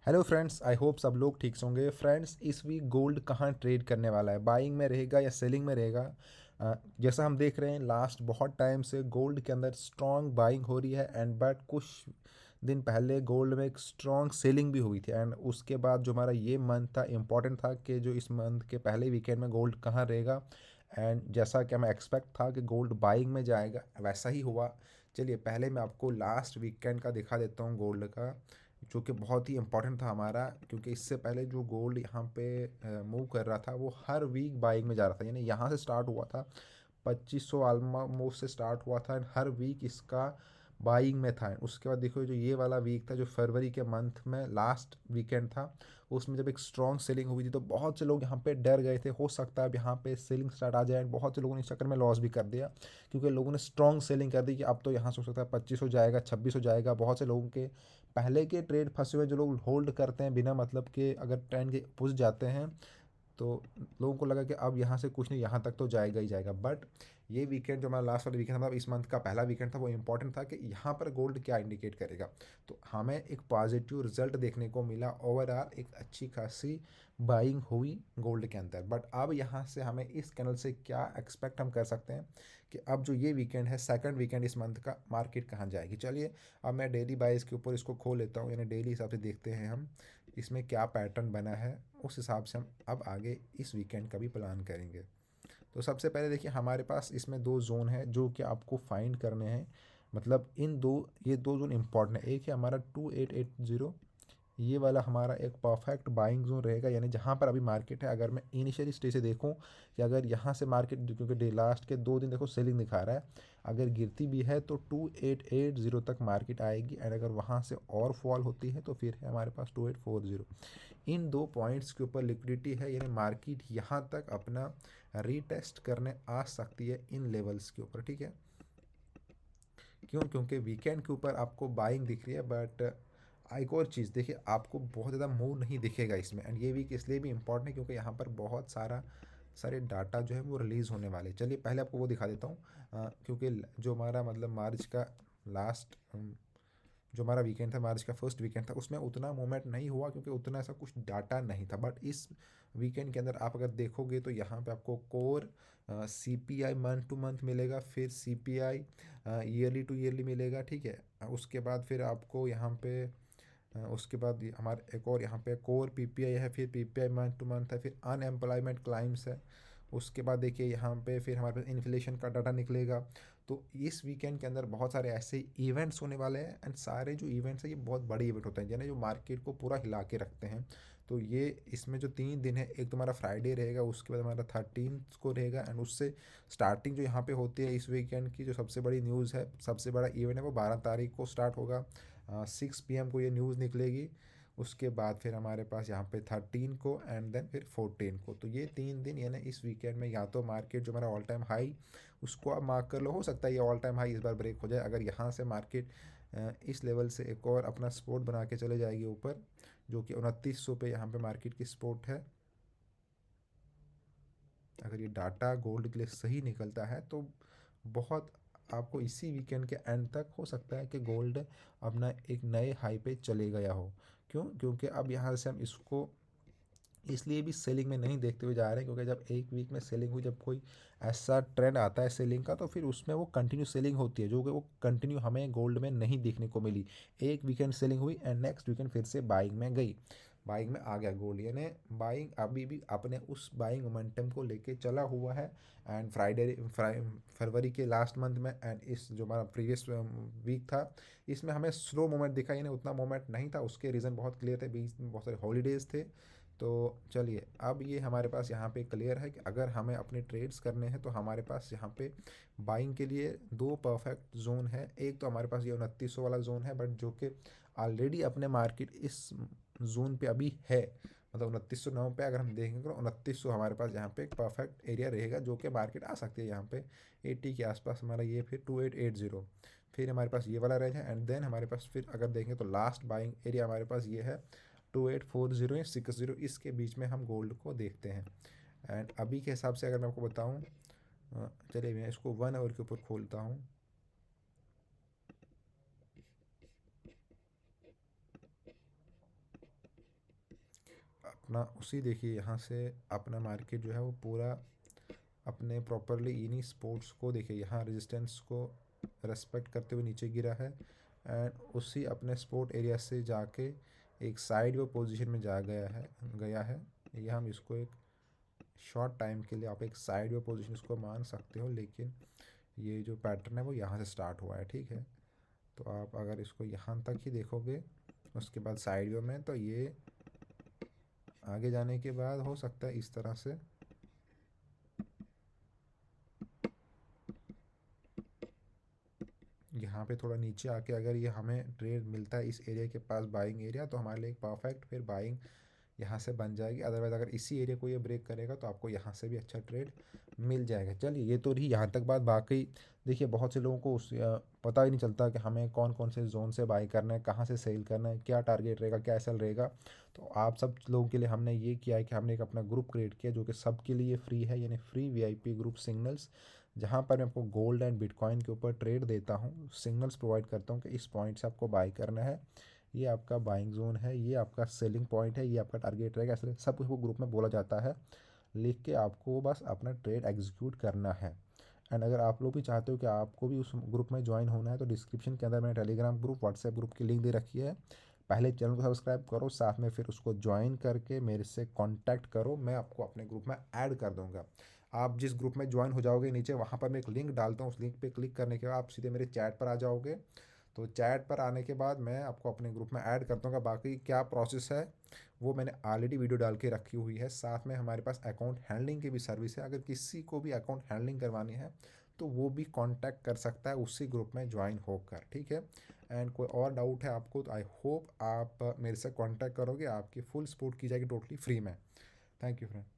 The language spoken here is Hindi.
हेलो फ्रेंड्स, आई होप सब लोग ठीक से होंगे। फ्रेंड्स, इस वीक गोल्ड कहाँ ट्रेड करने वाला है? बाइंग में रहेगा या सेलिंग में रहेगा? जैसा हम देख रहे हैं, लास्ट बहुत टाइम से गोल्ड के अंदर स्ट्रॉन्ग बाइंग हो रही है एंड बट कुछ दिन पहले गोल्ड में एक स्ट्रॉन्ग सेलिंग भी हुई थी। एंड उसके बाद जो हमारा ये मंथ था, इम्पॉर्टेंट था कि जो इस मंथ के पहले वीकेंड में गोल्ड कहाँ रहेगा। एंड जैसा कि हमें एक्सपेक्ट था कि गोल्ड बाइंग में जाएगा, वैसा ही हुआ। चलिए पहले मैं आपको लास्ट वीकेंड का दिखा देता हूँ गोल्ड का, जो कि बहुत ही इम्पोर्टेंट था हमारा, क्योंकि इससे पहले जो गोल्ड यहाँ पे मूव कर रहा था वो हर वीक बाइंग में जा रहा था। यानी यहाँ से स्टार्ट हुआ था 2500 ऑलमोस्ट से स्टार्ट हुआ था एंड हर वीक इसका बाइंग में था। उसके बाद देखो, जो ये वाला वीक था जो फरवरी के मंथ में लास्ट वीकेंड था, उसमें जब एक स्ट्रॉन्ग सेलिंग हुई थी तो बहुत से लोग यहाँ पे डर गए थे, हो सकता है अब यहाँ पे सेलिंग स्टार्ट आ जाए। बहुत से लोगों ने इस चक्कर में लॉस भी कर दिया, क्योंकि लोगों ने स्ट्रॉन्ग सेलिंग कर दी कि अब तो यहाँ से हो सकता है 25 हो जाएगा, 26 हो जाएगा। बहुत से लोगों के पहले के ट्रेड फंसे हुए, जो लोग होल्ड करते हैं बिना मतलब के, अगर ट्रेंड के पुश जाते हैं तो लोगों को लगा कि अब यहाँ से कुछ नहीं, यहाँ तक तो जाएगा ही जाएगा। बट ये वीकेंड जो हमारा लास्ट वाला वीकेंड था, मतलब इस मंथ का पहला वीकेंड था, वो इंपॉर्टेंट था कि यहाँ पर गोल्ड क्या इंडिकेट करेगा। तो हमें एक पॉजिटिव रिजल्ट देखने को मिला। ओवरऑल एक अच्छी खासी बाइंग हुई गोल्ड के अंदर। बट अब यहाँ से हमें इस कैनल से क्या एक्सपेक्ट हम कर सकते हैं कि अब जो ये वीकेंड है, सेकंड वीकेंड इस मंथ का, मार्केट कहाँ जाएगी। चलिए अब मैं डेली बाइस के ऊपर इसको खोल लेता हूँ, यानी डेली हिसाब से देखते हैं हम इसमें क्या पैटर्न बना है। उस हिसाब से हम अब आगे इस वीकेंड का भी प्लान करेंगे। तो सबसे पहले देखिए, हमारे पास इसमें दो जोन है जो कि आपको फाइंड करने हैं। मतलब ये दो जोन इंपॉर्टेंट है। एक है हमारा 2880, ये वाला हमारा एक परफेक्ट बाइंग जोन रहेगा, यानी जहाँ पर अभी मार्केट है। अगर मैं इनिशियली स्टेज से देखूँ कि अगर यहाँ से मार्केट, क्योंकि डे लास्ट के 2 दिन देखो सेलिंग दिखा रहा है, अगर गिरती भी है तो 2880 तक मार्केट आएगी। एंड अगर वहाँ से और फॉल होती है तो फिर है हमारे पास 2840। इन दो पॉइंट्स के ऊपर लिक्विडिटी है, यानी मार्केट यहाँ तक अपना रीटेस्ट करने आ सकती है इन लेवल्स के ऊपर। ठीक है, क्यों? क्योंकि वीकेंड के ऊपर आपको बाइंग दिख रही है। बट एक और चीज़ देखिए, आपको बहुत ज़्यादा मूव नहीं दिखेगा इसमें। एंड ये वीक इसलिए भी इम्पॉर्टेंट है क्योंकि यहाँ पर बहुत सारे डाटा जो है वो रिलीज़ होने वाले। चलिए पहले आपको वो दिखा देता हूँ, क्योंकि जो हमारा मतलब मार्च का लास्ट जो हमारा वीकेंड था, मार्च का फर्स्ट वीकेंड था, उसमें उतना मूवमेंट नहीं हुआ क्योंकि उतना ऐसा कुछ डाटा नहीं था। बट इस वीकेंड के अंदर आप अगर देखोगे तो यहाँ पे आपको core CPI month two month मिलेगा, फिर सीपीआई ईयरली टू ईयरली मिलेगा। ठीक है, उसके बाद फिर आपको यहाँ पे उसके बाद हमारे एक और यहाँ पे कोर पीपीआई है, फिर पीपीआई मंथ टू मंथ है, फिर अनएम्प्लॉयमेंट क्लाइम्स है। उसके बाद देखिए यहाँ पे फिर हमारे पास इन्फ्लेशन का डाटा निकलेगा। तो इस वीकेंड के अंदर बहुत सारे ऐसे इवेंट्स होने वाले हैं एंड सारे जो इवेंट्स हैं ये बहुत बड़े इवेंट होते हैं, यानी जो मार्केट को पूरा हिला के रखते हैं। तो ये इसमें जो 3 दिन है, एक तुम्हारा फ्राइडे रहेगा, उसके बाद हमारा 13 को रहेगा। एंड उससे स्टार्टिंग जो यहाँ पे होती है इस वीकेंड की, जो सबसे बड़ी न्यूज़ है, सबसे बड़ा इवेंट है, वो 12 तारीख को स्टार्ट होगा। 6 PM को ये न्यूज़ निकलेगी। उसके बाद फिर हमारे पास यहाँ पे 13 को एंड देन फिर 14 को। तो ये 3 दिन यानी इस वीकेंड में या तो मार्केट जो हमारा ऑल टाइम हाई, उसको आप मार्क कर लो, हो सकता है ये ऑल टाइम हाई इस बार ब्रेक हो जाए। अगर यहाँ से मार्केट इस लेवल से एक और अपना सपोर्ट बना के चले जाएगी ऊपर, जो कि 2900 पे यहाँ पे मार्केट की सपोर्ट है। अगर ये डाटा गोल्ड के लिए सही निकलता है तो बहुत आपको इसी वीकेंड के एंड तक हो सकता है कि गोल्ड अपना एक नए हाई पे चले गया हो। क्यों? क्योंकि अब यहाँ से हम इसको इसलिए भी सेलिंग में नहीं देखते हुए जा रहे हैं, क्योंकि जब एक वीक में सेलिंग हुई, जब कोई ऐसा ट्रेंड आता है सेलिंग का, तो फिर उसमें वो कंटिन्यू सेलिंग होती है, जो कि वो कंटिन्यू हमें गोल्ड में नहीं देखने को मिली। एक वीकेंड सेलिंग हुई एंड नेक्स्ट वीकेंड फिर से बाइंग में गई, बाइंग में आ गया गोल्ड, यानी बाइंग अभी भी अपने उस बाइंग मोमेंटम को लेके चला हुआ है। एंड फरवरी के लास्ट मंथ में एंड इस जो हमारा प्रीवियस वीक था, इसमें हमें स्लो मोमेंट दिखा, यानी उतना मोमेंट नहीं था। उसके रीज़न बहुत क्लियर थे, बीच में बहुत सारे हॉलीडेज़ थे। तो चलिए अब ये हमारे पास यहाँ पे क्लियर है कि अगर हमें अपने ट्रेड्स करने हैं तो हमारे पास यहाँ पे बाइंग के लिए दो परफेक्ट जोन है। एक तो हमारे पास ये 2900 वाला जोन है, बट जो कि ऑलरेडी अपने मार्केट इस जोन पे अभी है। मतलब 2909 पे अगर हम देखेंगे तो 2900 हमारे पास यहाँ पे एक परफेक्ट एरिया रहेगा, जो कि मार्केट आ सकती है यहाँ पे 80 के आसपास हमारा ये, फिर 2880, फिर हमारे पास ये वाला रेंज है। एंड देन हमारे पास फिर अगर देखें तो लास्ट बाइंग एरिया हमारे पास ये है 2840 या 60, इसके बीच में हम गोल्ड को देखते हैं। एंड अभी के हिसाब से अगर मैं आपको बताऊं, चलिए मैं इसको 1 आवर के ऊपर खोलता हूं। अपना उसी देखिए यहाँ से अपना मार्केट जो है वो पूरा अपने प्रॉपरली इन्हीं स्पोर्ट्स को देखिए यहाँ रेजिस्टेंस को रेस्पेक्ट करते हुए नीचे गिरा है एंड उसी अपने स्पोर्ट एरिया से जाके एक साइड वो पोजीशन में जा गया है। ये हम इसको एक शॉर्ट टाइम के लिए आप एक साइड वे पोजीशन इसको मान सकते हो, लेकिन ये जो पैटर्न है वो यहाँ से स्टार्ट हुआ है, ठीक है। तो आप अगर इसको यहाँ तक ही देखोगे उसके बाद साइड वे में, तो ये आगे जाने के बाद हो सकता है इस तरह से यहाँ पे थोड़ा नीचे आके अगर ये हमें ट्रेड मिलता है इस एरिया के पास बाइंग एरिया, तो हमारे लिए एक परफेक्ट फिर बाइंग यहाँ से बन जाएगी। अदरवाइज़ अगर इसी एरिया को ये ब्रेक करेगा तो आपको यहाँ से भी अच्छा ट्रेड मिल जाएगा। चलिए ये तो रही यहाँ तक बात। बाकी देखिए बहुत से लोगों को पता ही नहीं चलता कि हमें कौन कौन से जोन से बाई करना है, कहाँ से सेल करना है, क्या टारगेट रहेगा, क्या एसएल रहेगा। तो आप सब लोगों के लिए हमने ये किया है कि हमने एक अपना ग्रुप क्रिएट किया जो कि सबके लिए फ्री है, यानी फ्री वीआईपी ग्रुप सिग्नल्स, जहाँ पर मैं आपको गोल्ड एंड बिटकॉइन के ऊपर ट्रेड देता हूँ, सिग्नल्स प्रोवाइड करता हूँ कि इस पॉइंट से आपको बाई करना है, ये आपका बाइंग जोन है, ये आपका सेलिंग पॉइंट है, ये आपका टारगेट रहेगा, ऐसे सब कुछ वो ग्रुप में बोला जाता है। लिख के आपको बस अपना ट्रेड एग्जीक्यूट करना है। एंड अगर आप लोग भी चाहते हो कि आपको भी उस ग्रुप में ज्वाइन होना है तो डिस्क्रिप्शन के अंदर मैंने टेलीग्राम ग्रुप, व्हाट्सएप ग्रुप की लिंक दे रखी है। पहले चैनल को सब्सक्राइब करो, साथ में फिर उसको ज्वाइन करके मेरे से कांटेक्ट करो, मैं आपको अपने ग्रुप में ऐड कर दूंगा। आप जिस ग्रुप में ज्वाइन हो जाओगे नीचे वहाँ पर मैं एक लिंक डालता हूँ, उस लिंक पे क्लिक करने के बाद आप सीधे मेरे चैट पर आ जाओगे। तो चैट पर आने के बाद मैं आपको अपने ग्रुप में ऐड कर दूँगा। बाकी क्या प्रोसेस है वो मैंने ऑलरेडी वीडियो डाल के रखी हुई है। साथ में हमारे पास अकाउंट हैंडलिंग की भी सर्विस है, अगर किसी को भी अकाउंट हैंडलिंग करवानी है तो वो भी कांटेक्ट कर सकता है उसी ग्रुप में ज्वाइन होकर, ठीक है। एंड कोई और डाउट है आपको तो आई होप आप मेरे से कांटेक्ट करोगे, आपकी फुल सपोर्ट की जाएगी टोटली फ्री में। Thank you friend.